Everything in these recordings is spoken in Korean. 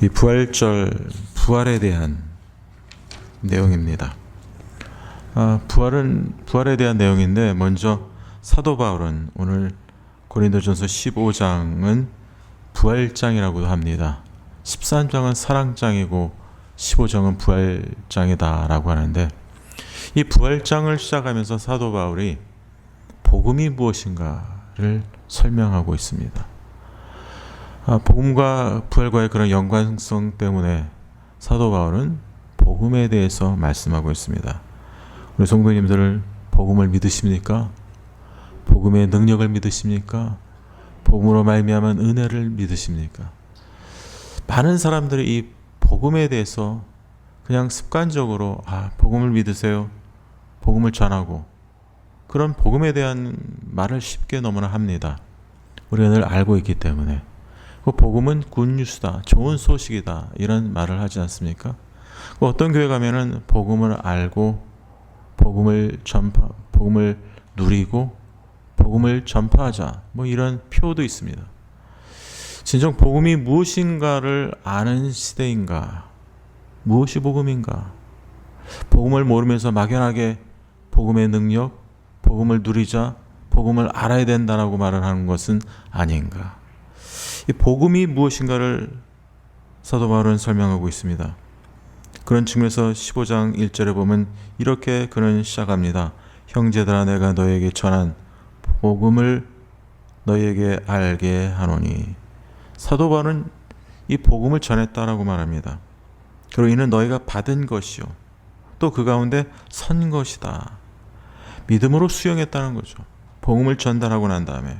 이 부활절, 부활에 대한 내용입니다. 부활에 대한 내용인데, 먼저 사도 바울은 오늘 고린도전서 15장은 부활장이라고도 합니다. 13장은 사랑장이고 15장은 부활장이다라고 하는데, 이 부활장을 시작하면서 사도 바울이 복음이 무엇인가를 설명하고 있습니다. 복음과 부활과의 그런 연관성 때문에 사도 바울은 복음에 대해서 말씀하고 있습니다. 우리 성도님들, 복음을 믿으십니까? 복음의 능력을 믿으십니까? 복음으로 말미암은 은혜를 믿으십니까? 많은 사람들이 이 복음에 대해서 그냥 습관적으로 복음을 믿으세요, 복음을 전하고, 그런 복음에 대한 말을 쉽게 너무나 합니다. 우리가 늘 알고 있기 때문에. 그 복음은 굿뉴스다, 좋은 소식이다, 이런 말을 하지 않습니까? 어떤 교회 가면은 복음을 알고 복음을 누리고 복음을 전파하자, 이런 표도 있습니다. 진정 복음이 무엇인가를 아는 시대인가? 무엇이 복음인가? 복음을 모르면서 막연하게 복음의 능력, 복음을 누리자, 복음을 알아야 된다라고 말을 하는 것은 아닌가? 이 복음이 무엇인가를 사도 바울은 설명하고 있습니다. 그런 측면에서 15장 1절에 보면 이렇게 그는 시작합니다. 형제들아, 내가 너에게 전한 복음을 너에게 알게 하노니. 사도 바울은 이 복음을 전했다라고 말합니다. 그리고 이는 너희가 받은 것이요, 또 그 가운데 선 것이다. 믿음으로 수용했다는 거죠. 복음을 전달하고 난 다음에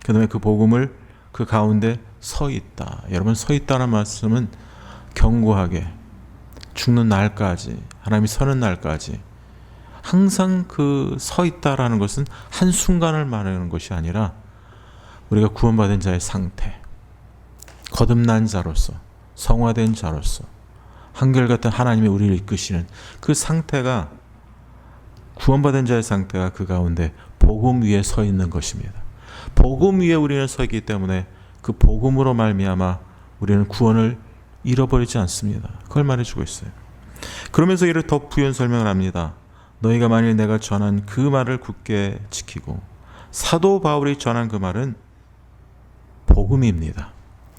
그 다음에 그 복음을 그 가운데 서 있다. 여러분, 서 있다는 말씀은 견고하게 죽는 날까지, 하나님이 서는 날까지 항상 그 서 있다라는 것은 한순간을 말하는 것이 아니라 우리가 구원받은 자의 상태, 거듭난 자로서, 성화된 자로서 한결같은 하나님이 우리를 이끄시는 그 상태가, 구원받은 자의 상태가 그 가운데 복음 위에 서 있는 것입니다. 복음 위에 우리는 서 있기 때문에 그 복음으로 말미암아 우리는 구원을 잃어버리지 않습니다. 그걸 말해주고 있어요. 그러면서 이를 더 부연 설명을 합니다. 너희가 만일 내가 전한 그 말을 굳게 지키고. 사도 바울이 전한 그 말은 복음입니다.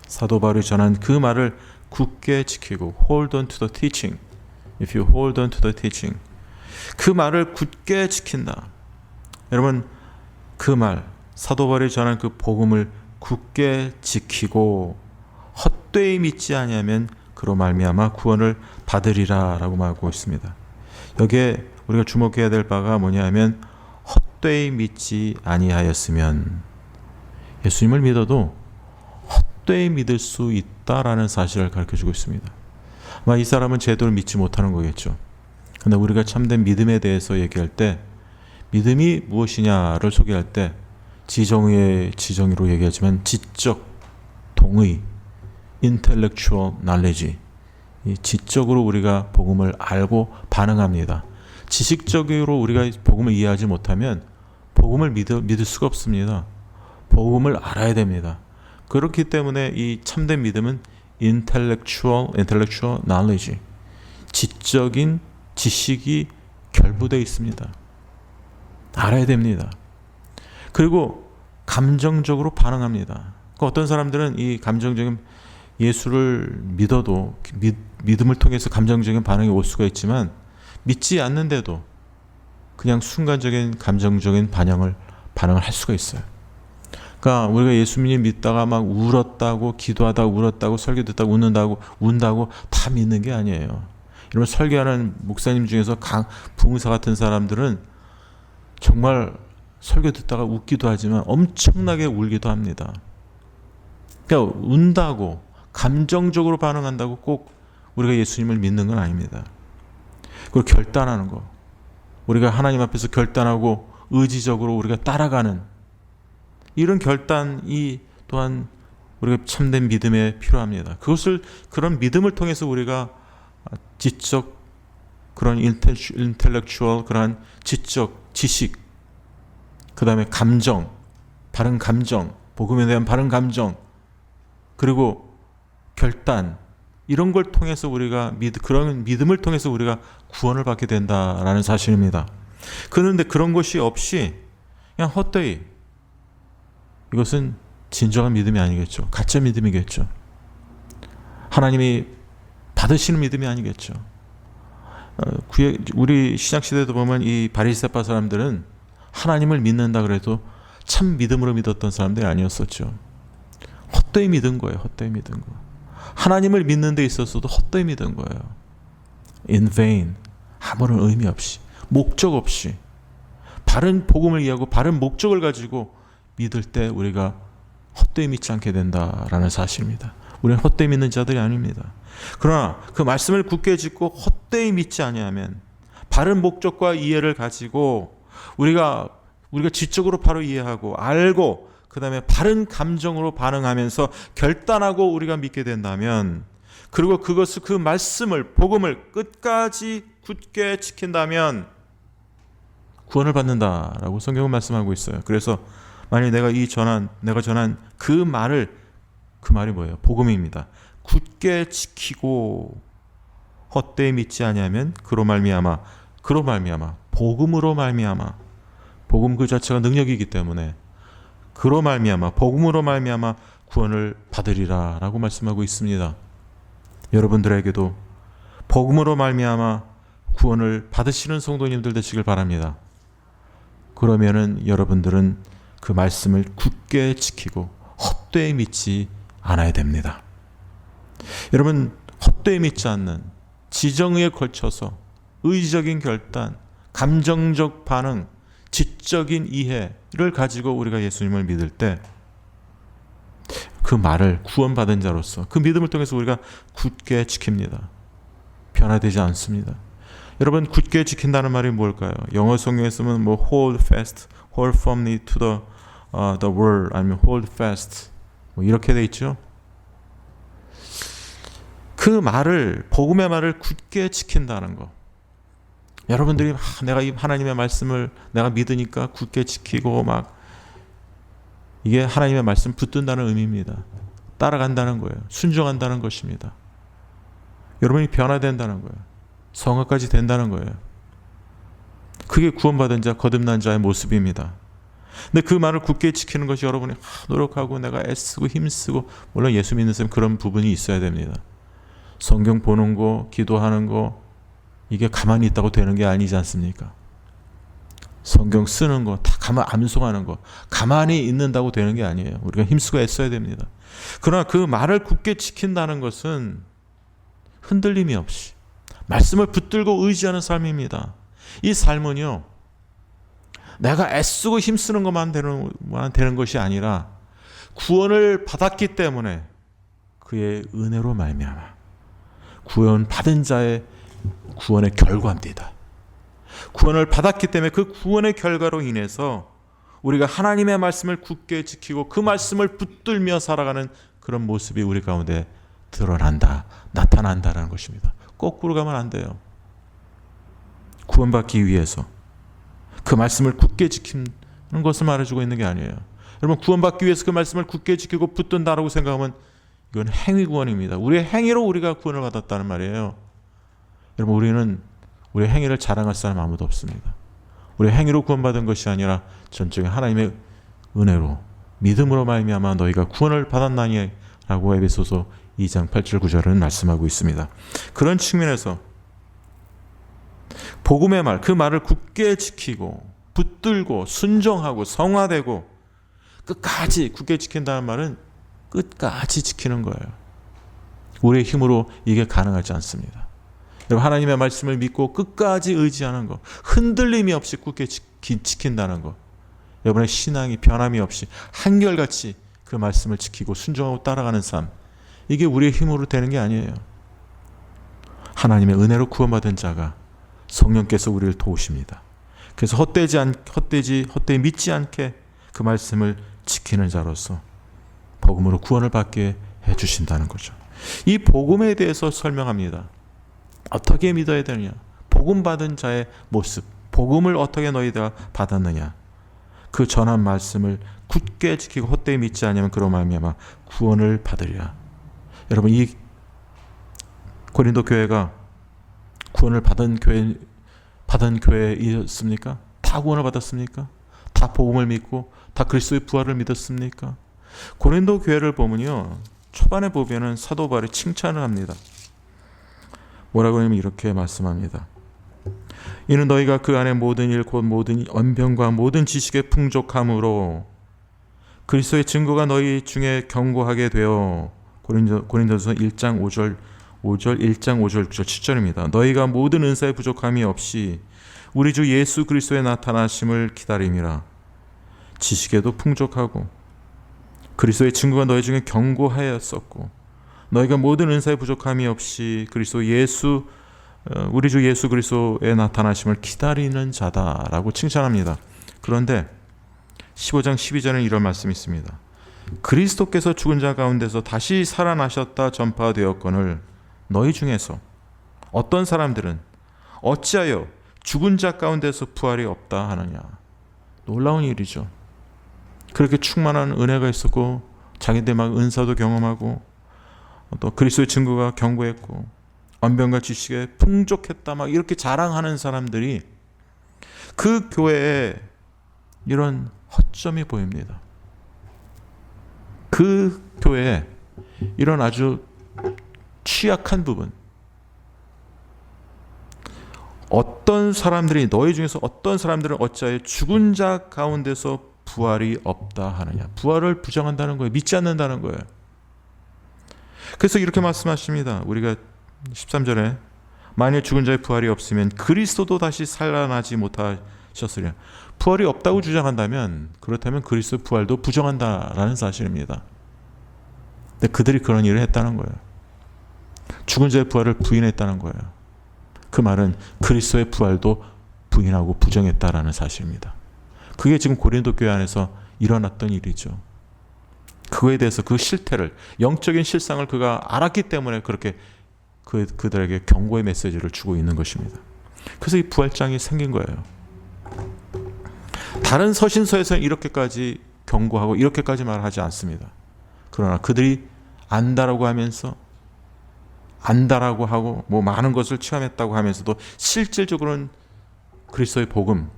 사도 바울이 전한 그 말을 굳게 지키고, hold on to the teaching. If you hold on to the teaching, 그 말을 굳게 지킨다. 여러분, 그 말, 사도 바울이 전한 그 복음을 굳게 지키고 헛되이 믿지 아니하면 그로 말미암아 구원을 받으리라라고 말하고 있습니다. 여기에 우리가 주목해야 될 바가 뭐냐면, 헛되이 믿지 아니하였으면, 예수님을 믿어도 헛되이 믿을 수 있다라는 사실을 가르쳐주고 있습니다. 아마 이 사람은 제대로 믿지 못하는 거겠죠. 그런데 우리가 참된 믿음에 대해서 얘기할 때, 믿음이 무엇이냐를 소개할 때 지정의의 지정의로 얘기하지만 지적 동의, intellectual knowledge, 이 지적으로 우리가 복음을 알고 반응합니다. 지식적으로 우리가 복음을 이해하지 못하면 복음을 믿을 수가 없습니다. 복음을 알아야 됩니다. 그렇기 때문에 이 참된 믿음은 intellectual knowledge, 지적인 지식이 결부되어 있습니다. 알아야 됩니다. 그리고 감정적으로 반응합니다. 어떤 사람들은 이 감정적인, 예수를 믿어도 믿음을 통해서 감정적인 반응이 올 수가 있지만, 믿지 않는데도 그냥 순간적인 감정적인 반응을 할 수가 있어요. 그러니까 우리가 예수님 믿다가 막 울었다고, 기도하다가 울었다고, 설교 듣다가 운다고 다 믿는 게 아니에요. 이런 설교하는 목사님 중에서 부흥사 같은 사람들은 정말 설교 듣다가 웃기도 하지만 엄청나게 울기도 합니다. 그러니까 운다고, 감정적으로 반응한다고 꼭 우리가 예수님을 믿는 건 아닙니다. 그리고 결단하는 거, 우리가 하나님 앞에서 결단하고 의지적으로 우리가 따라가는 이런 결단이 또한 우리가 참된 믿음에 필요합니다. 그런 믿음을 통해서 우리가 지적, 그런 인텔렉추얼, 그런 지적, 지식, 그 다음에 감정, 바른 감정, 복음에 대한 바른 감정, 그리고 결단, 이런 걸 통해서 우리가 그런 믿음을 통해서 우리가 구원을 받게 된다라는 사실입니다. 그런데 그런 것이 없이 그냥 헛되이, 이것은 진정한 믿음이 아니겠죠. 가짜 믿음이겠죠. 하나님이 받으시는 믿음이 아니겠죠. 우리 신약시대도 보면 이 바리새파 사람들은 하나님을 믿는다 그래도 참 믿음으로 믿었던 사람들이 아니었었죠. 헛되이 믿은 거예요. 헛되이 믿은 거. 하나님을 믿는 데 있어서도 헛되이 믿은 거예요. In vain. 아무런 의미 없이, 목적 없이, 바른 복음을 이해하고 바른 목적을 가지고 믿을 때 우리가 헛되이 믿지 않게 된다라는 사실입니다. 우리는 헛되이 믿는 자들이 아닙니다. 그러나 그 말씀을 굳게 짓고 헛되이 믿지 아니하면, 바른 목적과 이해를 가지고 우리가 지적으로 바로 이해하고 알고 그 다음에 바른 감정으로 반응하면서 결단하고 우리가 믿게 된다면, 그리고 그것을, 그 말씀을, 복음을 끝까지 굳게 지킨다면 구원을 받는다라고 성경은 말씀하고 있어요. 그래서 만약 내가 전한 그 말이 뭐예요? 복음입니다. 굳게 지키고 헛되이 믿지 아니하면 그로 말미암아 복음으로 말미암아, 복음 그 자체가 능력이기 때문에 그로 말미암아, 복음으로 말미암아 구원을 받으리라라고 말씀하고 있습니다. 여러분들에게도 복음으로 말미암아 구원을 받으시는 성도님들 되시길 바랍니다. 그러면은 여러분들은 그 말씀을 굳게 지키고 헛되이 믿지 않아야 됩니다. 여러분, 헛되이 믿지 않는, 지정의에 걸쳐서 의지적인 결단, 감정적 반응, 지적인 이해를 가지고 우리가 예수님을 믿을 때 그 말을 구원받은 자로서 그 믿음을 통해서 우리가 굳게 지킵니다. 변화되지 않습니다. 여러분, 굳게 지킨다는 말이 뭘까요? 영어 성경에 쓰면 hold fast, hold firmly to the word, 아니면 hold fast, 이렇게 돼 있죠. 그 말을, 복음의 말을 굳게 지킨다는 거. 여러분들이 내가 이 하나님의 말씀을 내가 믿으니까 굳게 지키고 이게 하나님의 말씀 붙든다는 의미입니다. 따라간다는 거예요. 순종한다는 것입니다. 여러분이 변화된다는 거예요. 성화까지 된다는 거예요. 그게 구원받은 자, 거듭난 자의 모습입니다. 근데 그 말을 굳게 지키는 것이 여러분이 노력하고 내가 애쓰고 힘쓰고, 물론 예수 믿는 사람 그런 부분이 있어야 됩니다. 성경 보는 거, 기도하는 거, 이게 가만히 있다고 되는 게 아니지 않습니까? 성경 쓰는 거, 다 암송하는 거, 가만히 있는다고 되는 게 아니에요. 우리가 힘쓰고 애써야 됩니다. 그러나 그 말을 굳게 지킨다는 것은 흔들림이 없이 말씀을 붙들고 의지하는 삶입니다. 이 삶은요, 내가 애쓰고 힘쓰는 것만 되는 것이 아니라 구원을 받았기 때문에 그의 은혜로 말미암아 구원 받은 자의 구원의 결과입니다. 구원을 받았기 때문에 그 구원의 결과로 인해서 우리가 하나님의 말씀을 굳게 지키고 그 말씀을 붙들며 살아가는 그런 모습이 우리 가운데 나타난다라는 것입니다. 거꾸로 가면 안 돼요. 구원받기 위해서 그 말씀을 굳게 지키는 것을 말해주고 있는 게 아니에요. 여러분, 구원받기 위해서 그 말씀을 굳게 지키고 붙든다라고 생각하면 이건 행위 구원입니다. 우리의 행위로 우리가 구원을 받았다는 말이에요. 여러분, 우리는 우리의 행위를 자랑할 사람 아무도 없습니다. 우리의 행위로 구원받은 것이 아니라 전적인 하나님의 은혜로 믿음으로 말미암아 너희가 구원을 받았나니 라고 에베소서 2장 8절 9절은 말씀하고 있습니다. 그런 측면에서 복음의 말, 그 말을 굳게 지키고 붙들고 순종하고 성화되고 끝까지 굳게 지킨다는 말은 끝까지 지키는 거예요. 우리의 힘으로 이게 가능하지 않습니다. 여러분, 하나님의 말씀을 믿고 끝까지 의지하는 것, 흔들림이 없이 굳게 지킨다는 것, 여러분의 신앙이 변함이 없이 한결같이 그 말씀을 지키고 순종하고 따라가는 삶, 이게 우리의 힘으로 되는 게 아니에요. 하나님의 은혜로 구원받은 자가 성령께서 우리를 도우십니다. 그래서 헛되이 믿지 않게 그 말씀을 지키는 자로서 복음으로 구원을 받게 해주신다는 거죠. 이 복음에 대해서 설명합니다. 어떻게 믿어야 되느냐, 복음 받은 자의 모습, 복음을 어떻게 너희가 받았느냐, 그 전한 말씀을 굳게 지키고 헛되이 믿지 않으면 그로 말미암아 구원을 받으리라. 여러분, 이 고린도 교회가 구원을 받은 교회였습니까? 다 구원을 받았습니까? 다 복음을 믿고 다 그리스도의 부활을 믿었습니까? 고린도 교회를 보면요, 초반에 보면은 사도 바울이 칭찬을 합니다. 뭐라고 하냐면 이렇게 말씀합니다. 이는 너희가 그 안에 모든 일 곧 모든 언변과 모든 지식에 풍족함으로 그리스도의 증거가 너희 중에 견고하게 되어, 고린도서 1장 5절 6절 7절입니다. 너희가 모든 은사에 부족함이 없이 우리 주 예수 그리스도의 나타나심을 기다림이라. 지식에도 풍족하고 그리스도의 증거가 너희 중에 견고하였었고 너희가 모든 은사에 부족함이 없이 우리 주 예수 그리스도의 나타나심을 기다리는 자다라고 칭찬합니다. 그런데 15장 12절에는 이런 말씀이 있습니다. 그리스도께서 죽은 자 가운데서 다시 살아나셨다 전파되었거늘 너희 중에서 어떤 사람들은 어찌하여 죽은 자 가운데서 부활이 없다 하느냐. 놀라운 일이죠. 그렇게 충만한 은혜가 있었고 자기들 막 은사도 경험하고 또 그리스도의 증거가 견고했고 언변과 지식에 풍족했다 막 이렇게 자랑하는 사람들이 그 교회에 이런 허점이 보입니다. 그 교회에 이런 아주 취약한 부분, 어떤 사람들이 너희 중에서 어떤 사람들은 어찌하여 죽은 자 가운데서 부활이 없다 하느냐. 부활을 부정한다는 거예요. 믿지 않는다는 거예요. 그래서 이렇게 말씀하십니다. 우리가 13절에 만일 죽은 자의 부활이 없으면 그리스도도 다시 살아나지 못하셨으랴. 부활이 없다고 주장한다면 그렇다면 그리스도 부활도 부정한다라는 사실입니다. 근데 그들이 그런 일을 했다는 거예요. 죽은 자의 부활을 부인했다는 거예요. 그 말은 그리스도의 부활도 부인하고 부정했다라는 사실입니다. 그게 지금 고린도 교회 안에서 일어났던 일이죠. 그거에 대해서 그 실태를, 영적인 실상을 그가 알았기 때문에 그렇게 그들에게 경고의 메시지를 주고 있는 것입니다. 그래서 이 부활장이 생긴 거예요. 다른 서신서에서는 이렇게까지 경고하고 이렇게까지 말하지 않습니다. 그러나 그들이 안다라고 하면서 안다라고 하고 뭐 많은 것을 체험했다고 하면서도 실질적으로는 그리스도의 복음,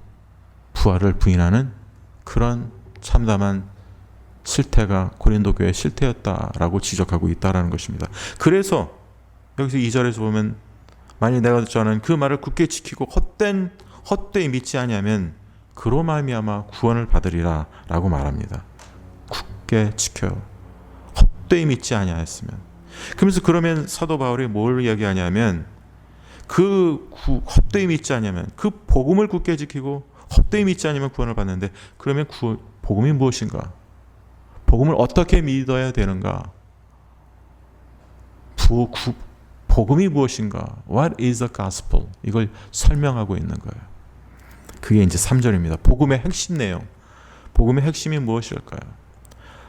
부활을 부인하는 그런 참담한 실태가 고린도 교회의 실태였다라고 지적하고 있다라는 것입니다. 그래서 여기서 2절에서 보면 만일 내가 전하는 그 말을 굳게 지키고 헛되이 믿지 아니하면 그로 말미암아 구원을 받으리라 라고 말합니다. 굳게 지켜요. 헛되이 믿지 아니하였으면. 그러면 사도 바울이 뭘 이야기하냐면 헛되이 믿지 아니하면 그 복음을 굳게 지키고 헛되이 믿지 않으면 구원을 받는데 그러면 복음이 무엇인가? 복음을 어떻게 믿어야 되는가? 복음이 무엇인가? What is the gospel? 이걸 설명하고 있는 거예요. 그게 이제 3절입니다. 복음의 핵심 내용. 복음의 핵심이 무엇일까요?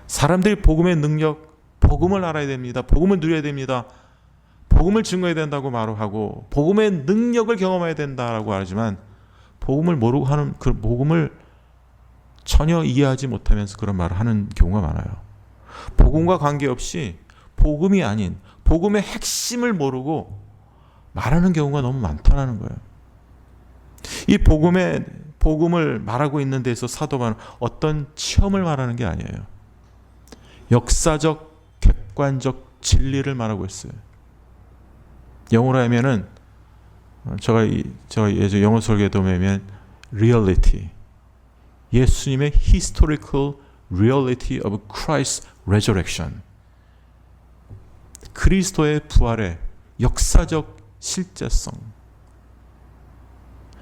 사람들이 복음의 능력, 복음을 알아야 됩니다. 복음을 누려야 됩니다. 복음을 증거해야 된다고 말하고 복음의 능력을 경험해야 된다라고 하지만 복음을 모르고 하는 그 복음을 전혀 이해하지 못하면서 그런 말을 하는 경우가 많아요. 복음과 관계없이 복음이 아닌 복음의 핵심을 모르고 말하는 경우가 너무 많다는 거예요. 이 복음을 말하고 있는 데서 사도 바울은 어떤 체험을 말하는 게 아니에요. 역사적, 객관적 진리를 말하고 있어요. 영어로 하면은 제가 예전 영어 설교에도 보면 reality, 예수님의 historical reality of Christ's resurrection, 그리스도의 부활의 역사적 실제성,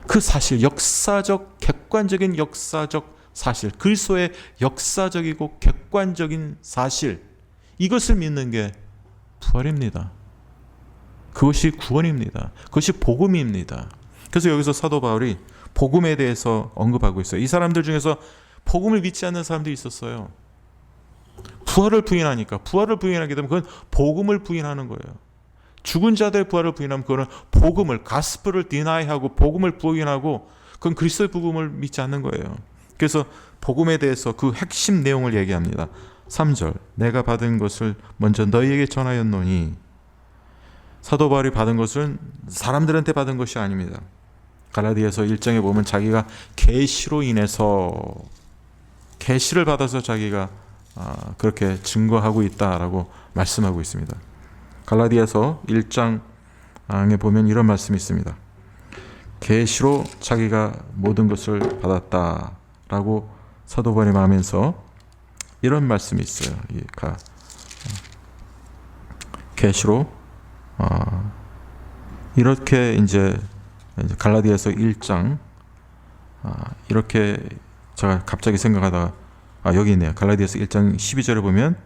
그 사실, 역사적, 객관적인 역사적 사실, 그리스도의 역사적이고 객관적인 사실, 이것을 믿는 게 부활입니다. 그것이 구원입니다. 그것이 복음입니다. 그래서 여기서 사도 바울이 복음에 대해서 언급하고 있어요. 이 사람들 중에서 복음을 믿지 않는 사람들이 있었어요. 부활을 부인하니까, 부활을 부인하게 되면 그건 복음을 부인하는 거예요. 죽은 자들의 부활을 부인하면 그거는 복음을, 가스펠을 디나이하고 복음을 부인하고 그건 그리스도의 복음을 믿지 않는 거예요. 그래서 복음에 대해서 그 핵심 내용을 얘기합니다. 3절, 내가 받은 것을 먼저 너희에게 전하였노니, 사도 바울이 받은 것은 사람들한테 받은 것이 아닙니다. 갈라디아서 1장에 보면 자기가 계시로 인해서 계시를 받아서 자기가 그렇게 증거하고 있다라고 말씀하고 있습니다. 갈라디아서 1장에 보면 이런 말씀이 있습니다. 계시로 자기가 모든 것을 받았다라고 사도 바울이 말하면서 이런 말씀이 있어요. 계시로 이렇게 이제 갈라디아서 1장 이렇게 제가 갑자기 생각하다가 여기 있네요. 갈라디아서 1장 12절에 보면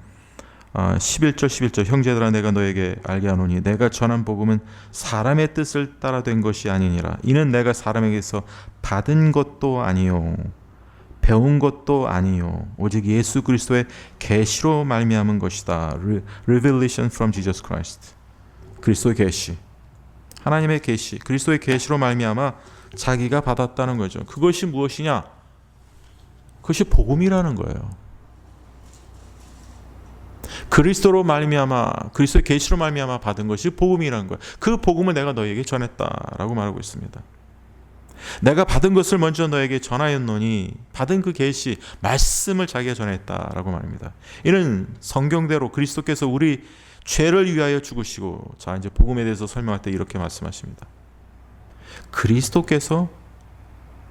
11절 형제들아 내가 너에게 알게 하노니 내가 전한 복음은 사람의 뜻을 따라 된 것이 아니니라. 이는 내가 사람에게서 받은 것도 아니요 배운 것도 아니요 오직 예수 그리스도의 계시로 말미암은 것이다. Revelation from Jesus Christ. 그리스도의 계시, 하나님의 계시, 그리스도의 계시로 말미암아 자기가 받았다는 거죠. 그것이 무엇이냐? 그것이 복음이라는 거예요. 그리스도로 말미암아, 그리스도의 계시로 말미암아 받은 것이 복음이라는 거예요. 그 복음을 내가 너에게 전했다라고 말하고 있습니다. 내가 받은 것을 먼저 너에게 전하였노니 받은 그 계시, 말씀을 자기가 전했다라고 말합니다. 이는 성경대로 그리스도께서 우리 죄를 위하여 죽으시고, 자 이제 복음에 대해서 설명할 때 이렇게 말씀하십니다. 그리스도께서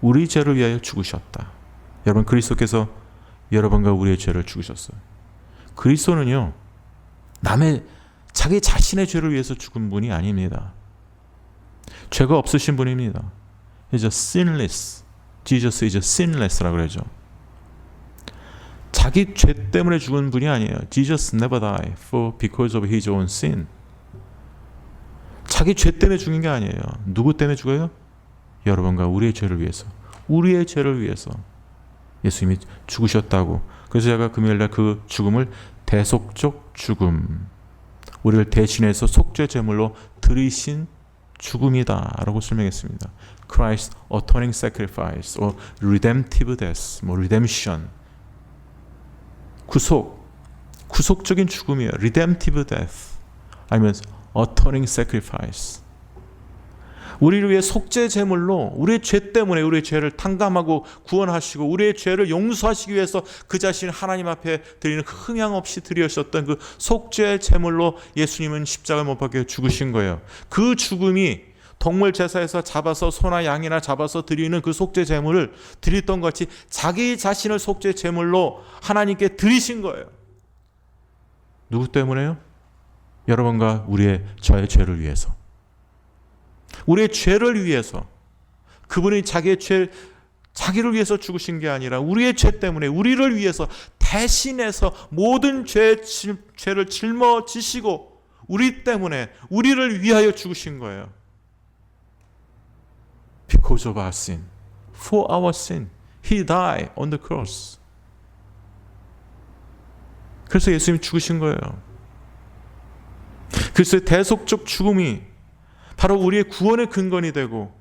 우리 죄를 위하여 죽으셨다. 여러분, 그리스도께서 여러분과 우리의 죄를 죽으셨어요. 그리스도는요, 자기 자신의 죄를 위해서 죽은 분이 아닙니다. 죄가 없으신 분입니다. He's a sinless. Jesus is a sinless라고 그러죠. 자기 죄 때문에 죽은 분이 아니에요. Jesus never died because of his own sin. 자기 죄 때문에 죽은 게 아니에요. 누구 때문에 죽어요? 여러분과 우리의 죄를 위해서. 우리의 죄를 위해서 예수님이 죽으셨다고. 그래서 제가 금요일날 그 죽음을 대속적 죽음, 우리를 대신해서 속죄 제물로 드리신 죽음이다 라고 설명했습니다. Christ atoning sacrifice or redemptive death, redemption, 구속적인 죽음이에요. redemptive death 아니면 atoning sacrifice. 우리를 위해 속죄 제물로 우리의 죄 때문에 우리의 죄를 탕감하고 구원하시고 우리의 죄를 용서하시기 위해서 그 자신을 하나님 앞에 드리는 흥양 없이 드리셨던 그 속죄 제물로 예수님은 십자가 못 박혀 죽으신 거예요. 그 죽음이 동물 제사에서 잡아서 소나 양이나 잡아서 드리는 그 속죄 제물을 드렸던 것 같이 자기 자신을 속죄 제물로 하나님께 드리신 거예요. 누구 때문에요? 여러분과 저의 죄를 위해서. 우리의 죄를 위해서. 그분이 자기를 위해서 죽으신 게 아니라 우리의 죄 때문에 우리를 위해서 대신해서 모든 죄를 짊어지시고 우리 때문에 우리를 위하여 죽으신 거예요. Because of our sin, for our sin, He died on the cross. 그래서 예수님이 죽으신 거예요. 그래서 대속적 죽음이 바로 우리의 구원의 근간이 되고,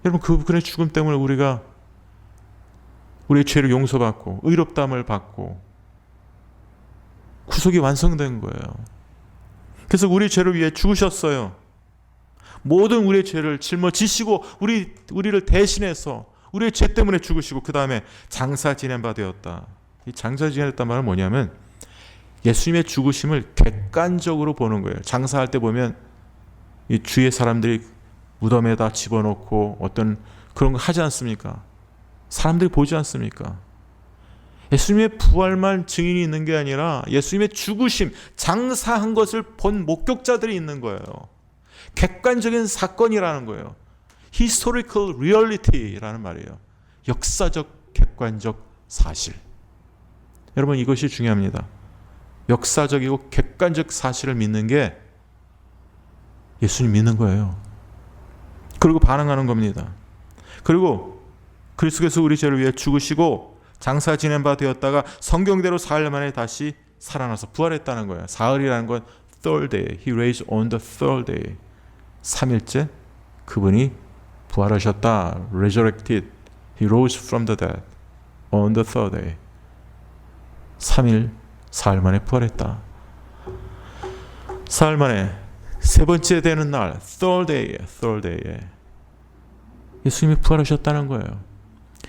여러분 그분의 죽음 때문에 우리가 우리의 죄를 용서받고 의롭다함을 받고 구속이 완성된 거예요. 그래서 우리 죄를 위해 죽으셨어요. 모든 우리의 죄를 짊어지시고 우리를 대신해서 우리의 죄 때문에 죽으시고 그 다음에 장사 지낸 바 되었다. 이 장사 지냈단 말은 뭐냐면 예수님의 죽으심을 객관적으로 보는 거예요. 장사할 때 보면 이 주위의 사람들이 무덤에다 집어넣고 어떤 그런 거 하지 않습니까? 사람들이 보지 않습니까? 예수님의 부활만 증인이 있는 게 아니라 예수님의 죽으심, 장사한 것을 본 목격자들이 있는 거예요. 객관적인 사건이라는 거예요. Historical reality라는 말이에요. 역사적, 객관적 사실. 여러분 이것이 중요합니다. 역사적이고 객관적 사실을 믿는 게 예수님 믿는 거예요. 그리고 반응하는 겁니다. 그리고 그리스도께서 우리 죄를 위해 죽으시고 장사 지낸 바 되었다가 성경대로 사흘 만에 다시 살아나서 부활했다는 거예요. 사흘이라는 건 third day. He raised on the third day. 3일째 그분이 부활하셨다. Resurrected. He rose from the dead on the third day. 3일, 사흘 만에 부활했다. 사흘 만에 세 번째 되는 날, third day에 예수님이 부활하셨다는 거예요.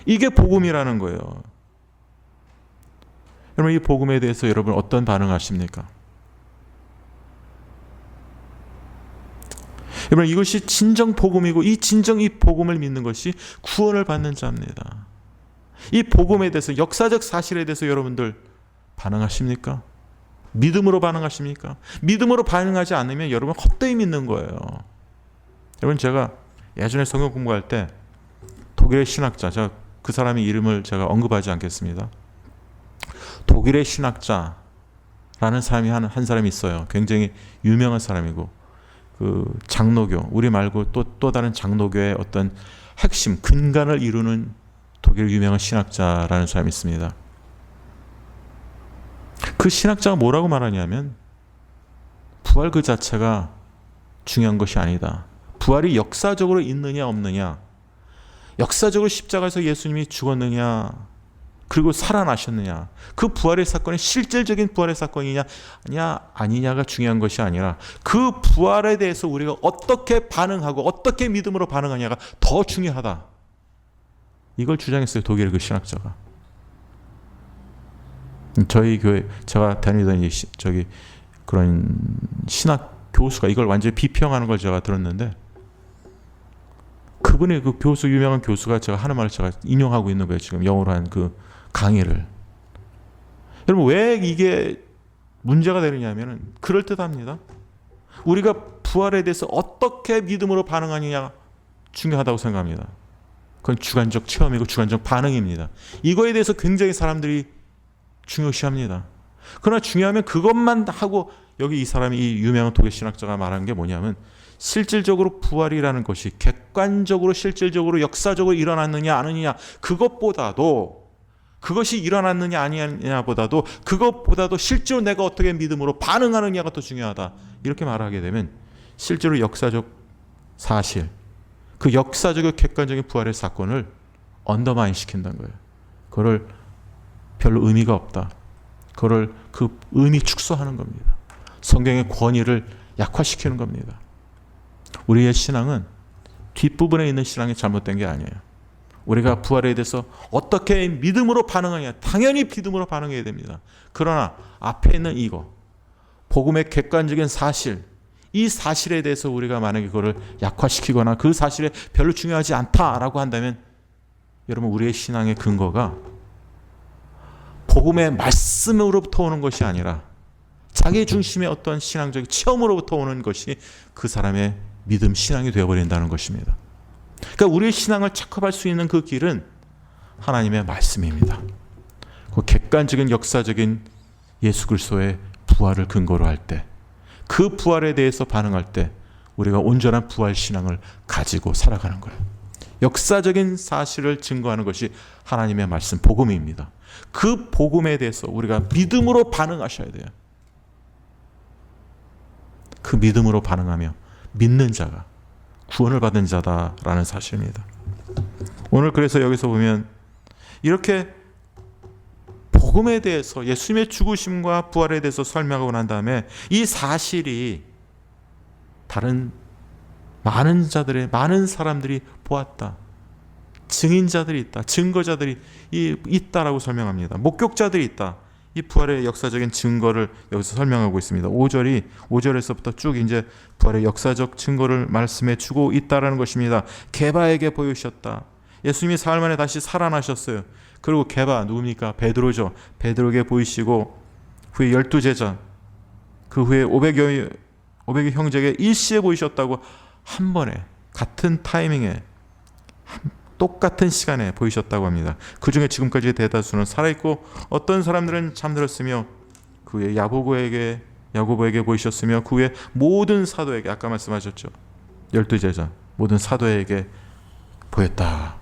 이게 복음이라는 거예요. 여러분, 이 복음에 대해서 여러분 어떤 반응하십니까? 여러분, 이것이 진정 복음이고 이 복음을 믿는 것이 구원을 받는 자입니다. 이 복음에 대해서, 역사적 사실에 대해서 여러분들 반응하십니까? 믿음으로 반응하십니까? 믿음으로 반응하지 않으면 여러분 헛되이 믿는 거예요. 여러분, 제가 예전에 성경 공부할 때 독일의 신학자, 제가 그 사람의 이름을 제가 언급하지 않겠습니다. 독일의 신학자라는 사람이 한 사람이 있어요. 굉장히 유명한 사람이고, 그 장로교, 우리 말고 또 다른 장로교의 어떤 핵심, 근간을 이루는 독일 유명한 신학자라는 사람이 있습니다. 그 신학자가 뭐라고 말하냐면, 부활 그 자체가 중요한 것이 아니다. 부활이 역사적으로 있느냐 없느냐, 역사적으로 십자가에서 예수님이 죽었느냐 그리고 살아나셨느냐, 그 부활의 사건이 실질적인 부활의 사건이냐 아니냐가 중요한 것이 아니라 그 부활에 대해서 우리가 어떻게 반응하고 어떻게 믿음으로 반응하냐가 더 중요하다. 이걸 주장했어요, 독일의 그 신학자가. 저희 교회, 제가 다니던 그런 신학 교수가 이걸 완전히 비평하는 걸 제가 들었는데, 그분의 그 교수, 유명한 교수가 제가 하는 말을 제가 인용하고 있는 거예요. 지금 영어로 한 그 강의를. 여러분, 왜 이게 문제가 되느냐면은 그럴듯합니다. 우리가 부활에 대해서 어떻게 믿음으로 반응하느냐가 중요하다고 생각합니다. 그건 주관적 체험이고 주관적 반응입니다. 이거에 대해서 굉장히 사람들이 중요시합니다. 그러나 중요하면 그것만 하고, 여기 이 사람이, 이 유명한 독일 신학자가 말한 게 뭐냐면, 실질적으로 부활이라는 것이 객관적으로 실질적으로 역사적으로 일어났느냐 아니냐, 그것이 일어났느냐 아니냐보다도, 그것보다도 실제로 내가 어떻게 믿음으로 반응하느냐가 더 중요하다. 이렇게 말하게 되면 실제로 역사적 사실, 그 역사적이고 객관적인 부활의 사건을 언더마인 시킨다는 거예요. 그거를 별로 의미가 없다. 그거를 그 의미 축소하는 겁니다. 성경의 권위를 약화시키는 겁니다. 우리의 신앙은 뒷부분에 있는 신앙이 잘못된 게 아니에요. 우리가 부활에 대해서 어떻게 믿음으로 반응하냐, 당연히 믿음으로 반응해야 됩니다. 그러나 앞에 있는 이거, 복음의 객관적인 사실, 이 사실에 대해서 우리가 만약에 그거를 약화시키거나 그 사실에 별로 중요하지 않다라고 한다면, 여러분, 우리의 신앙의 근거가 복음의 말씀으로부터 오는 것이 아니라 자기 중심의 어떤 신앙적 체험으로부터 오는 것이 그 사람의 믿음, 신앙이 되어버린다는 것입니다. 그러니까 우리의 신앙을 착합할 수 있는 그 길은 하나님의 말씀입니다. 그 객관적인 역사적인 예수 그리스도의 부활을 근거로 할 때, 그 부활에 대해서 반응할 때 우리가 온전한 부활 신앙을 가지고 살아가는 거예요. 역사적인 사실을 증거하는 것이 하나님의 말씀, 복음입니다. 그 복음에 대해서 우리가 믿음으로 반응하셔야 돼요. 그 믿음으로 반응하며 믿는 자가 구원을 받은 자다라는 사실입니다. 오늘 그래서 여기서 보면 이렇게 복음에 대해서, 예수님의 죽으심과 부활에 대해서 설명하고 난 다음에 이 사실이 다른 많은 사람들이 보았다, 증인자들이 있다, 증거자들이 있다라고 설명합니다. 목격자들이 있다. 이 부활의 역사적인 증거를 여기서 설명하고 있습니다. 5절에서부터 쭉 이제 부활의 역사적 증거를 말씀해 주고 있다라는 것입니다. 게바에게 보이셨다. 예수님이 사흘 만에 다시 살아나셨어요. 그리고 게바 누굽니까? 베드로죠. 베드로에게 보이시고 후에 12제자, 그 후에 500여 형제에게 일시에 보이셨다고, 한 번에 같은 타이밍에 똑같은 시간에 보이셨다고 합니다. 그 중에 지금까지 대다수는 살아있고 어떤 사람들은 잠들었으며, 그 후에 야고보에게 보이셨으며, 그 후에 모든 사도에게, 아까 말씀하셨죠, 12제자 모든 사도에게 보였다.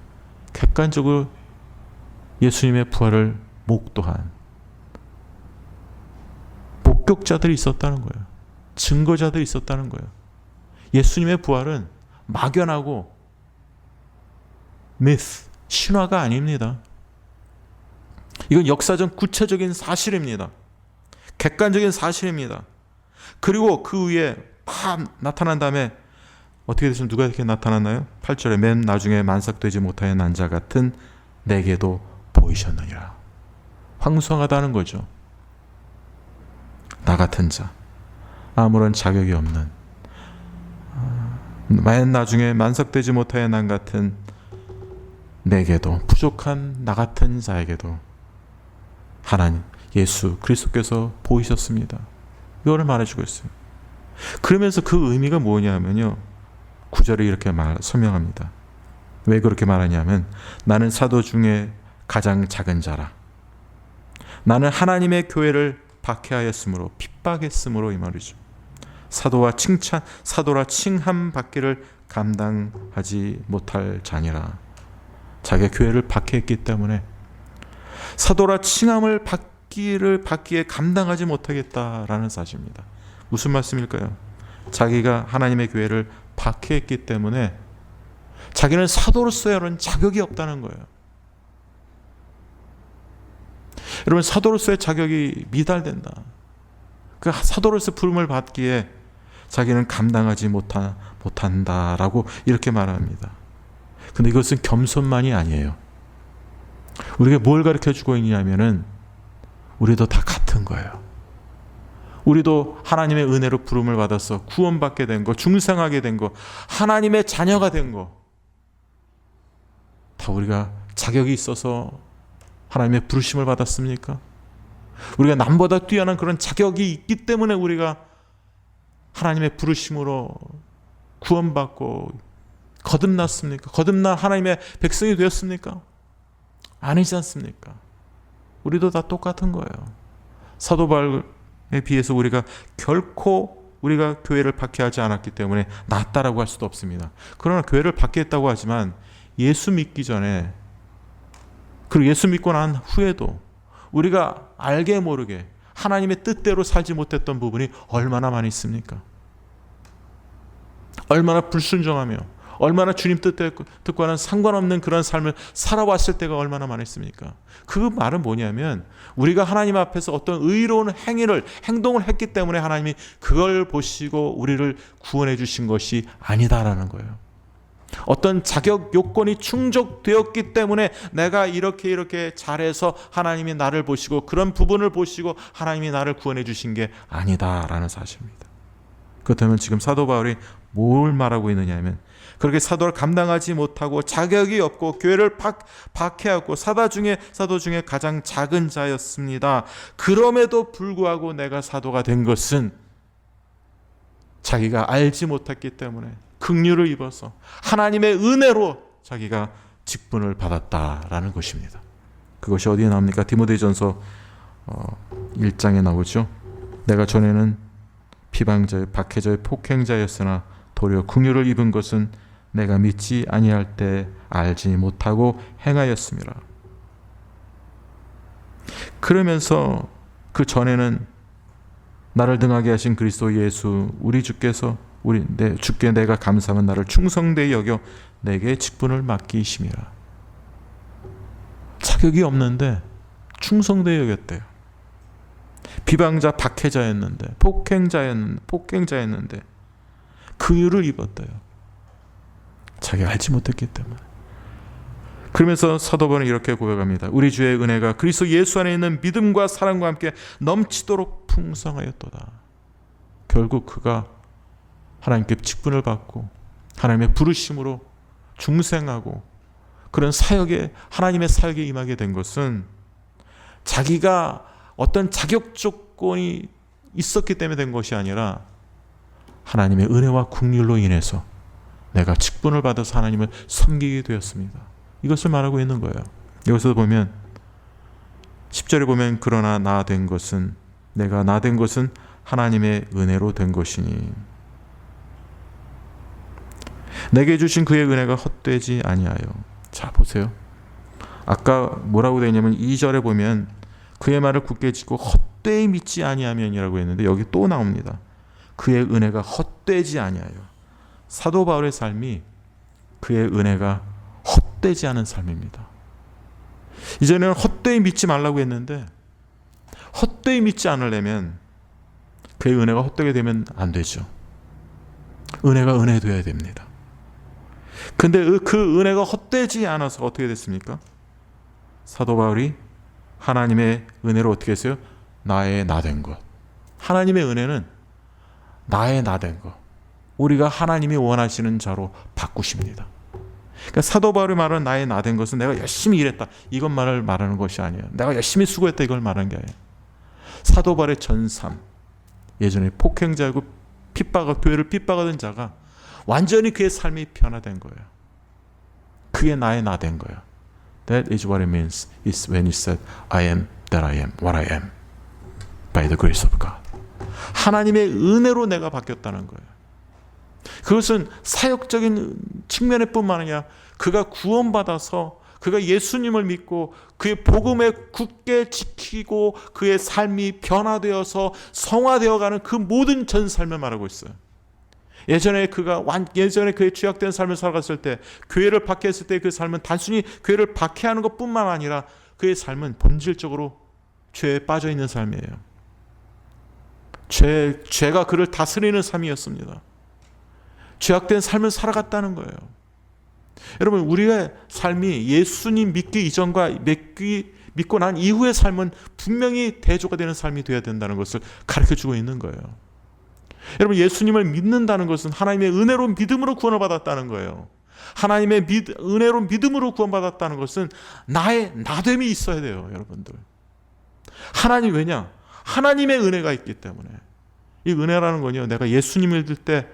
객관적으로 예수님의 부활을 목도한 목격자들이 있었다는 거예요. 증거자들이 있었다는 거예요. 예수님의 부활은 막연하고 미스, 신화가 아닙니다. 이건 역사적 구체적인 사실입니다. 객관적인 사실입니다. 그리고 그 위에 팍 나타난 다음에 어떻게 됐으면 누가 이렇게 나타났나요? 8절에 맨 나중에 만삭되지 못하여 난 자 같은 내게도 보이셨느니라. 황송하다는 거죠. 나 같은 자, 아무런 자격이 없는, 맨 나중에 만삭되지 못하여 난 같은 내게도, 부족한 나 같은 자에게도 하나님 예수 그리스도께서 보이셨습니다. 이거를 말해주고 있어요. 그러면서 그 의미가 뭐냐면요, 9절에 이렇게 설명합니다. 왜 그렇게 말하냐면, 나는 사도 중에 가장 작은 자라. 나는 하나님의 교회를 박해하였으므로, 핍박했으므로, 이 말이죠. 사도라 칭함 받기를 감당하지 못할 자니라. 자기가 교회를 박해했기 때문에 사도라 칭함을 받기에 감당하지 못하겠다라는 사실입니다. 무슨 말씀일까요? 자기가 하나님의 교회를 박해했기 때문에 자기는 사도로서의 그런 자격이 없다는 거예요. 여러분, 사도로서의 자격이 미달된다. 그 사도로서 부름을 받기에 자기는 감당하지 못한다라고 이렇게 말합니다. 근데 이것은 겸손만이 아니에요. 우리가 뭘 가르쳐주고 있냐면은 우리도 다 같은 거예요. 우리도 하나님의 은혜로 부름을 받아서 구원받게 된 거, 중생하게 된 거, 하나님의 자녀가 된 거, 다 우리가 자격이 있어서 하나님의 부르심을 받았습니까? 우리가 남보다 뛰어난 그런 자격이 있기 때문에 우리가 하나님의 부르심으로 구원받고 거듭났습니까? 거듭난 하나님의 백성이 되었습니까? 아니지 않습니까? 우리도 다 똑같은 거예요. 사도 바울에 비해서 우리가 결코 우리가 교회를 박해하지 않았기 때문에 낫다라고 할 수도 없습니다. 그러나 교회를 박해했다고 하지만 예수 믿기 전에, 그리고 예수 믿고 난 후에도 우리가 알게 모르게 하나님의 뜻대로 살지 못했던 부분이 얼마나 많이 있습니까? 얼마나 불순종하며 얼마나 주님 뜻과는 상관없는 그런 삶을 살아왔을 때가 얼마나 많았습니까? 그 말은 뭐냐면, 우리가 하나님 앞에서 어떤 의로운 행동을 했기 때문에 하나님이 그걸 보시고 우리를 구원해 주신 것이 아니다라는 거예요. 어떤 자격 요건이 충족되었기 때문에 내가 이렇게 잘해서 하나님이 나를 보시고 그런 부분을 보시고 하나님이 나를 구원해 주신 게 아니다라는 사실입니다. 그렇다면 지금 사도 바울이 뭘 말하고 있느냐면, 그렇게 사도를 감당하지 못하고 자격이 없고 교회를 박해하고 사도 중에 가장 작은 자였습니다. 그럼에도 불구하고 내가 사도가 된 것은 자기가 알지 못했기 때문에 긍휼을 입어서 하나님의 은혜로 자기가 직분을 받았다라는 것입니다. 그것이 어디에 나옵니까? 디모데전서 1장에 나오죠. 내가 전에는 비방자의 박해자의 폭행자였으나 도리어 긍휼을 입은 것은 내가 믿지 아니할 때 알지 못하고 행하였습니다. 그러면서 그 전에는 나를 등하게 하신 그리스도 예수 우리 주께서 주께 내가 감사하면 나를 충성되이 여겨 내게 직분을 맡기심이라. 자격이 없는데 충성되이 여겼대요. 비방자 박해자였는데 폭행자였는데 긍휼을 입었대요. 자기가 알지 못했기 때문에. 그러면서 사도 바울은 이렇게 고백합니다. 우리 주의 은혜가 그리스도 예수 안에 있는 믿음과 사랑과 함께 넘치도록 풍성하였도다. 결국 그가 하나님께 직분을 받고 하나님의 부르심으로 중생하고 그런 사역에, 하나님의 사역에 임하게 된 것은 자기가 어떤 자격 조건이 있었기 때문에 된 것이 아니라 하나님의 은혜와 긍휼로 인해서 내가 직분을 받아서 하나님을 섬기게 되었습니다. 이것을 말하고 있는 거예요. 여기서 보면 10절에 보면 그러나 내가 나 된 것은 하나님의 은혜로 된 것이니 내게 주신 그의 은혜가 헛되지 아니하여. 자 보세요. 아까 뭐라고 되어 있냐면 2절에 보면 그의 말을 굳게 지고 헛되이 믿지 아니하면이라고 했는데 여기 또 나옵니다. 그의 은혜가 헛되지 아니하여. 사도 바울의 삶이 그의 은혜가 헛되지 않은 삶입니다. 이전에는 헛되이 믿지 말라고 했는데 헛되이 믿지 않으려면 그의 은혜가 헛되게 되면 안 되죠. 은혜가 은혜 되어야 됩니다. 근데 그 은혜가 헛되지 않아서 어떻게 됐습니까? 사도 바울이 하나님의 은혜로 어떻게 했어요? 나의 나된 것. 하나님의 은혜는 나의 나된 것. 우리가 하나님이 원하시는 자로 바꾸십니다. 그러니까 사도 바울이 말하는 나의 나된 것은 내가 열심히 일했다, 이것만을 말하는 것이 아니에요. 내가 열심히 수고했다, 이걸 말하는 게 아니에요. 사도 바울의 전삶, 예전에 폭행자고 교회를 핍박하던 자가 완전히 그의 삶이 변화된 거예요. 그게 나의 나된 거예요. That is what it means. It's when you said, I am that I am, what I am, by the grace of God. 하나님의 은혜로 내가 바뀌었다는 거예요. 그것은 사역적인 측면에 뿐만 아니라 그가 구원받아서 그가 예수님을 믿고 그의 복음에 굳게 지키고 그의 삶이 변화되어서 성화되어가는 그 모든 전 삶을 말하고 있어요. 예전에 그의 죄악된 삶을 살아갔을 때, 교회를 박해했을 때 그 삶은 단순히 교회를 박해하는 것뿐만 아니라 그의 삶은 본질적으로 죄에 빠져 있는 삶이에요. 죄가 그를 다스리는 삶이었습니다. 죄악된 삶을 살아갔다는 거예요. 여러분, 우리의 삶이 예수님 믿기 이전과 믿고 난 이후의 삶은 분명히 대조가 되는 삶이 되어야 된다는 것을 가르쳐주고 있는 거예요. 여러분, 예수님을 믿는다는 것은 하나님의 은혜로 믿음으로 구원을 받았다는 거예요. 하나님의 은혜로 믿음으로 구원받았다는 것은 나의 나됨이 있어야 돼요, 여러분들. 왜냐? 하나님의 은혜가 있기 때문에. 이 은혜라는 건요, 내가 예수님을 믿을 때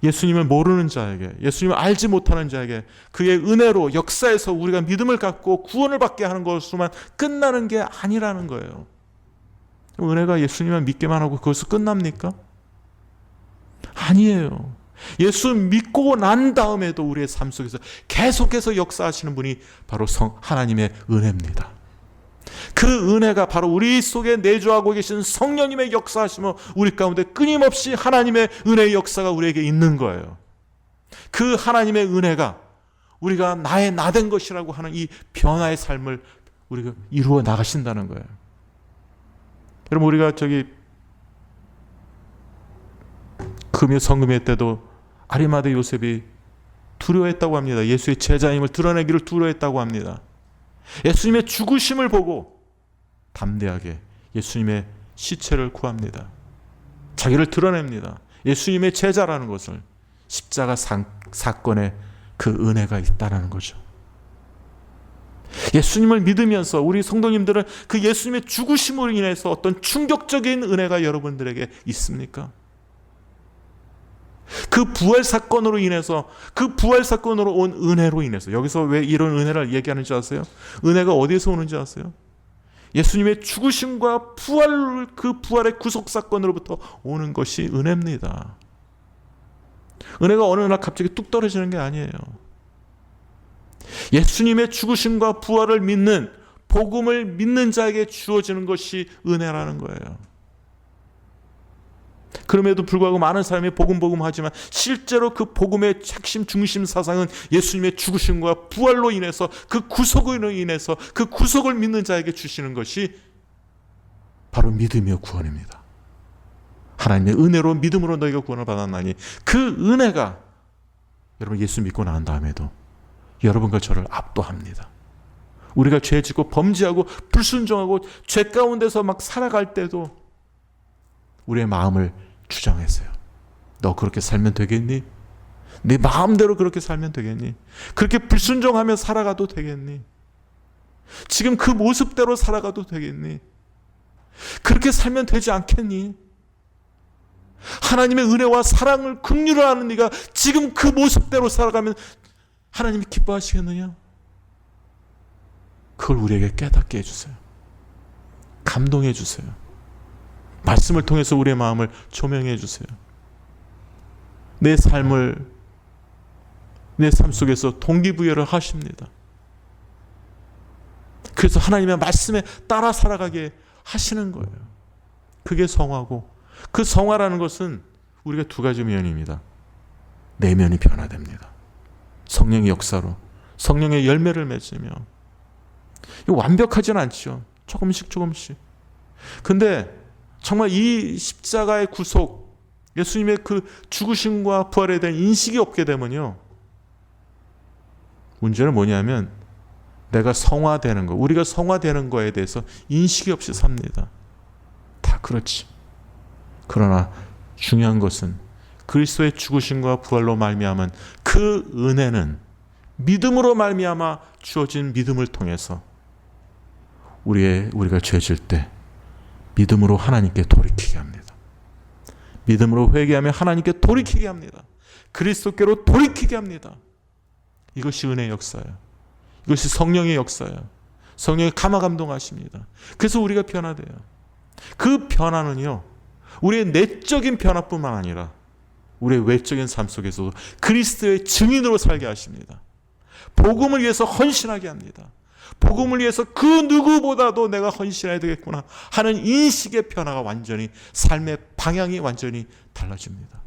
예수님을 모르는 자에게, 예수님을 알지 못하는 자에게 그의 은혜로 역사에서 우리가 믿음을 갖고 구원을 받게 하는 것으로만 끝나는 게 아니라는 거예요. 은혜가 예수님을 믿게만 하고 그것을 끝납니까? 아니에요. 예수 믿고 난 다음에도 우리의 삶 속에서 계속해서 역사하시는 분이 바로 하나님의 은혜입니다. 그 은혜가 바로 우리 속에 내주하고 계신 성령님의 역사하심으로 우리 가운데 끊임없이 하나님의 은혜의 역사가 우리에게 있는 거예요. 그 하나님의 은혜가 우리가 나의 나된 것이라고 하는 이 변화의 삶을 우리가 이루어 나가신다는 거예요. 여러분, 우리가 금요 성금회 때도 아리마대 요셉이 두려워했다고 합니다. 예수의 제자임을 드러내기를 두려워했다고 합니다. 예수님의 죽으심을 보고 담대하게 예수님의 시체를 구합니다. 자기를 드러냅니다. 예수님의 제자라는 것을, 십자가 사건에 그 은혜가 있다는 거죠. 예수님을 믿으면서 우리 성도님들은 그 예수님의 죽으심으로 인해서 어떤 충격적인 은혜가 여러분들에게 있습니까? 그 부활 사건으로 인해서, 그 부활 사건으로 온 은혜로 인해서, 여기서 왜 이런 은혜를 얘기하는지 아세요? 은혜가 어디에서 오는지 아세요? 예수님의 죽으심과 그 부활의 구속 사건으로부터 오는 것이 은혜입니다. 은혜가 어느 날 갑자기 뚝 떨어지는 게 아니에요. 예수님의 죽으심과 부활을 믿는, 복음을 믿는 자에게 주어지는 것이 은혜라는 거예요. 그럼에도 불구하고 많은 사람이 복음 하지만 실제로 그 복음의 핵심 중심 사상은 예수님의 죽으심과 부활로 인해서, 그 구속으로 인해서 그 구속을 믿는 자에게 주시는 것이 바로 믿음이요 구원입니다. 하나님의 은혜로 믿음으로 너희가 구원을 받았나니, 그 은혜가 여러분 예수 믿고 난 다음에도 여러분과 저를 압도합니다. 우리가 죄 짓고 범죄하고 불순종하고 죄 가운데서 막 살아갈 때도 우리의 마음을 주장했어요. 너 그렇게 살면 되겠니? 네 마음대로 그렇게 살면 되겠니? 그렇게 불순종하며 살아가도 되겠니? 지금 그 모습대로 살아가도 되겠니? 그렇게 살면 되지 않겠니? 하나님의 은혜와 사랑을 긍휼을 하는 네가 지금 그 모습대로 살아가면 하나님이 기뻐하시겠느냐? 그걸 우리에게 깨닫게 해주세요. 감동해 주세요. 말씀을 통해서 우리의 마음을 조명해 주세요. 내 삶 속에서 동기부여를 하십니다. 그래서 하나님의 말씀에 따라 살아가게 하시는 거예요. 그게 성화고, 그 성화라는 것은 우리가 두 가지 면입니다. 내면이 변화됩니다. 성령의 역사로, 성령의 열매를 맺으며. 이거 완벽하진 않죠. 조금씩. 근데 정말 이 십자가의 구속, 예수님의 그 죽으심과 부활에 대한 인식이 없게 되면요, 문제는 뭐냐면 내가 성화되는 거, 우리가 성화되는 거에 대해서 인식이 없이 삽니다. 다 그렇지. 그러나 중요한 것은 그리스도의 죽으심과 부활로 말미암은 그 은혜는 믿음으로 말미암아 주어진 믿음을 통해서 우리가 죄질 때 믿음으로 하나님께 돌이키게 합니다. 믿음으로 회개하며 하나님께 돌이키게 합니다. 그리스도께로 돌이키게 합니다. 이것이 은혜의 역사예요. 이것이 성령의 역사예요. 성령이 감화 감동하십니다. 그래서 우리가 변화돼요. 그 변화는요, 우리의 내적인 변화뿐만 아니라 우리의 외적인 삶 속에서도 그리스도의 증인으로 살게 하십니다. 복음을 위해서 헌신하게 합니다. 복음을 위해서 그 누구보다도 내가 헌신해야 되겠구나 하는 인식의 변화가 완전히, 삶의 방향이 완전히 달라집니다.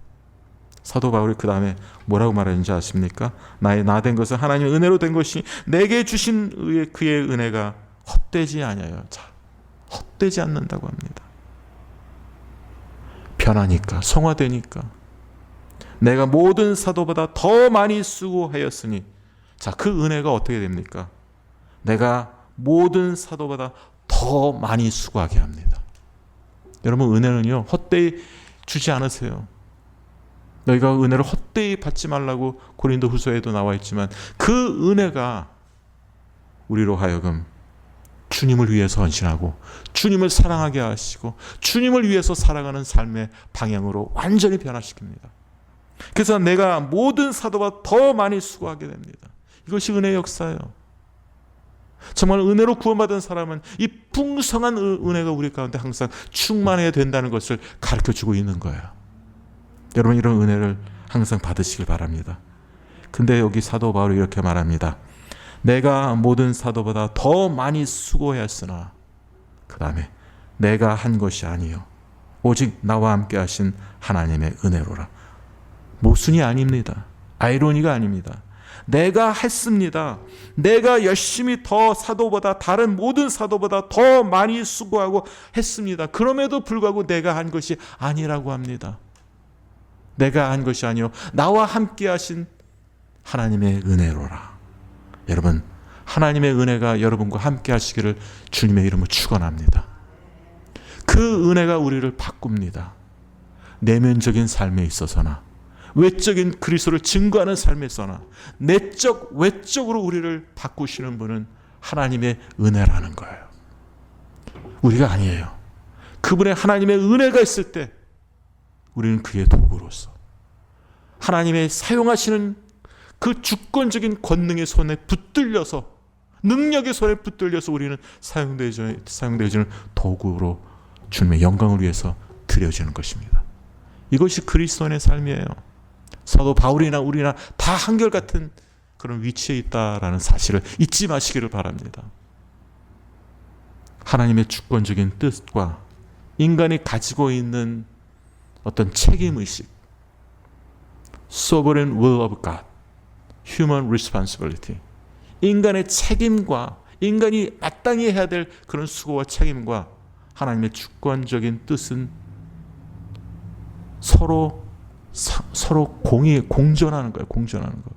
사도 바울이 그 다음에 뭐라고 말하는지 아십니까? 나의 나 된 것은 하나님의 은혜로 된 것이 내게 주신 그의 은혜가 헛되지 아니하여. 자, 헛되지 않는다고 합니다. 변하니까, 성화되니까 내가 모든 사도보다 더 많이 수고하였으니, 자, 그 은혜가 어떻게 됩니까? 내가 모든 사도보다 더 많이 수고하게 합니다. 여러분, 은혜는요, 헛되이 주지 않으세요. 너희가 은혜를 헛되이 받지 말라고 고린도 후서에도 나와 있지만, 그 은혜가 우리로 하여금 주님을 위해서 헌신하고 주님을 사랑하게 하시고 주님을 위해서 살아가는 삶의 방향으로 완전히 변화시킵니다. 그래서 내가 모든 사도보다 더 많이 수고하게 됩니다. 이것이 은혜의 역사예요. 정말 은혜로 구원받은 사람은 이 풍성한 은혜가 우리 가운데 항상 충만해야 된다는 것을 가르쳐주고 있는 거예요. 여러분, 이런 은혜를 항상 받으시길 바랍니다. 근데 여기 사도 바울이 이렇게 말합니다. 내가 모든 사도보다 더 많이 수고했으나, 그 다음에 내가 한 것이 아니요 오직 나와 함께 하신 하나님의 은혜로라. 모순이 아닙니다. 아이러니가 아닙니다. 내가 했습니다. 내가 열심히 더 사도보다, 다른 모든 사도보다 더 많이 수고하고 했습니다. 그럼에도 불구하고 내가 한 것이 아니라고 합니다. 내가 한 것이 아니요 나와 함께 하신 하나님의 은혜로라. 여러분, 하나님의 은혜가 여러분과 함께 하시기를 주님의 이름으로 축원합니다. 그 은혜가 우리를 바꿉니다. 내면적인 삶에 있어서나 외적인 그리스도를 증거하는 삶에서나 내적, 외적으로 우리를 바꾸시는 분은 하나님의 은혜라는 거예요. 우리가 아니에요. 그분의 하나님의 은혜가 있을 때 우리는 그의 도구로서 하나님의 사용하시는 그 주권적인 권능의 손에 붙들려서, 능력의 손에 붙들려서 우리는 사용되어지는 도구로 주님의 영광을 위해서 드려지는 것입니다. 이것이 그리스도인의 삶이에요. 사도 바울이나 우리나 다 한결같은 그런 위치에 있다라는 사실을 잊지 마시기를 바랍니다. 하나님의 주권적인 뜻과 인간이 가지고 있는 어떤 책임의식, Sovereign will of God, Human responsibility, 인간의 책임과 인간이 마땅히 해야 될 그런 수고와 책임과 하나님의 주권적인 뜻은 서로 공존하는 거예요. 공존하는 거.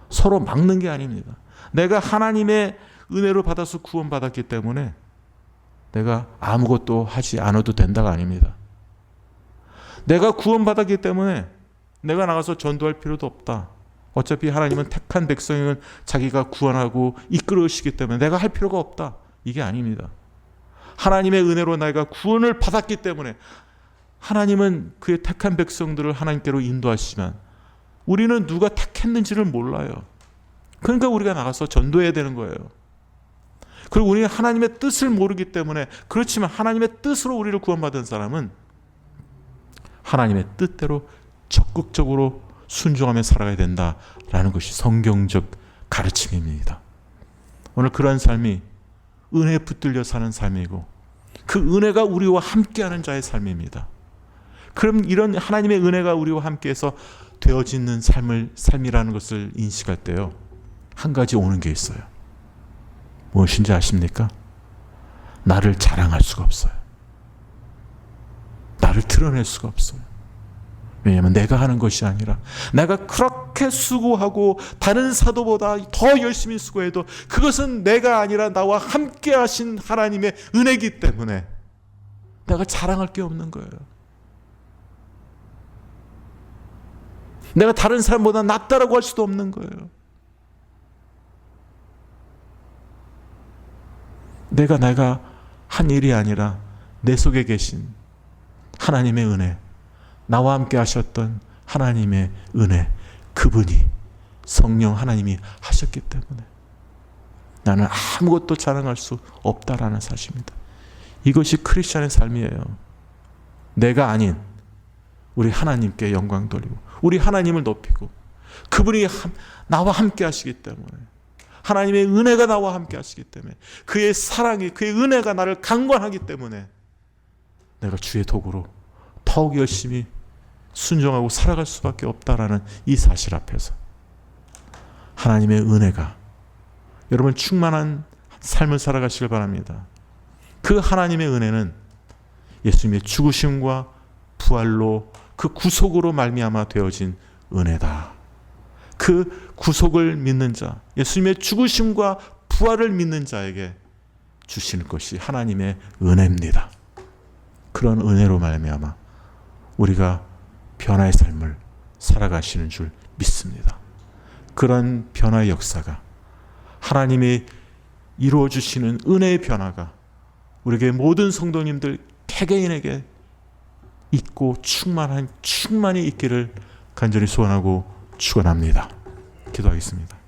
서로 막는 게 아닙니다. 내가 하나님의 은혜로 받아서 구원받았기 때문에 내가 아무것도 하지 않아도 된다가 아닙니다. 내가 구원받았기 때문에 내가 나가서 전도할 필요도 없다. 어차피 하나님은 택한 백성은 자기가 구원하고 이끌으시기 때문에 내가 할 필요가 없다. 이게 아닙니다. 하나님의 은혜로 내가 구원을 받았기 때문에 하나님은 그의 택한 백성들을 하나님께로 인도하시면 우리는 누가 택했는지를 몰라요. 그러니까 우리가 나가서 전도해야 되는 거예요. 그리고 우리는 하나님의 뜻을 모르기 때문에, 그렇지만 하나님의 뜻으로 우리를 구원받은 사람은 하나님의 뜻대로 적극적으로 순종하며 살아가야 된다라는 것이 성경적 가르침입니다. 오늘 그러한 삶이 은혜에 붙들려 사는 삶이고 그 은혜가 우리와 함께하는 자의 삶입니다. 그럼 이런 하나님의 은혜가 우리와 함께해서 되어지는 삶이라는 것을 인식할 때요, 한 가지 오는 게 있어요. 무엇인지 아십니까? 나를 자랑할 수가 없어요. 나를 드러낼 수가 없어요. 왜냐하면 내가 하는 것이 아니라 내가 그렇게 수고하고 다른 사도보다 더 열심히 수고해도 그것은 내가 아니라 나와 함께 하신 하나님의 은혜이기 때문에 내가 자랑할 게 없는 거예요. 내가 다른 사람보다 낫다라고 할 수도 없는 거예요. 내가 한 일이 아니라 내 속에 계신 하나님의 은혜, 나와 함께 하셨던 하나님의 은혜, 그분이 성령 하나님이 하셨기 때문에 나는 아무것도 자랑할 수 없다라는 사실입니다. 이것이 크리스천의 삶이에요. 내가 아닌 우리 하나님께 영광 돌리고 우리 하나님을 높이고 그분이 나와 함께 하시기 때문에 하나님의 은혜가 나와 함께 하시기 때문에 그의 사랑이 그의 은혜가 나를 강권하기 때문에 내가 주의 도구로 더욱 열심히 순종하고 살아갈 수밖에 없다라는 이 사실 앞에서 하나님의 은혜가 여러분 충만한 삶을 살아가시길 바랍니다. 그 하나님의 은혜는 예수님의 죽으심과 부활로 그 구속으로 말미암아 되어진 은혜다. 그 구속을 믿는 자, 예수님의 죽으심과 부활을 믿는 자에게 주시는 것이 하나님의 은혜입니다. 그런 은혜로 말미암아 우리가 변화의 삶을 살아가시는 줄 믿습니다. 그런 변화의 역사가 하나님이 이루어 주시는 은혜의 변화가 우리에게 모든 성도님들 개개인에게 있고 충만히 있기를 간절히 소원하고 축원합니다. 기도하겠습니다.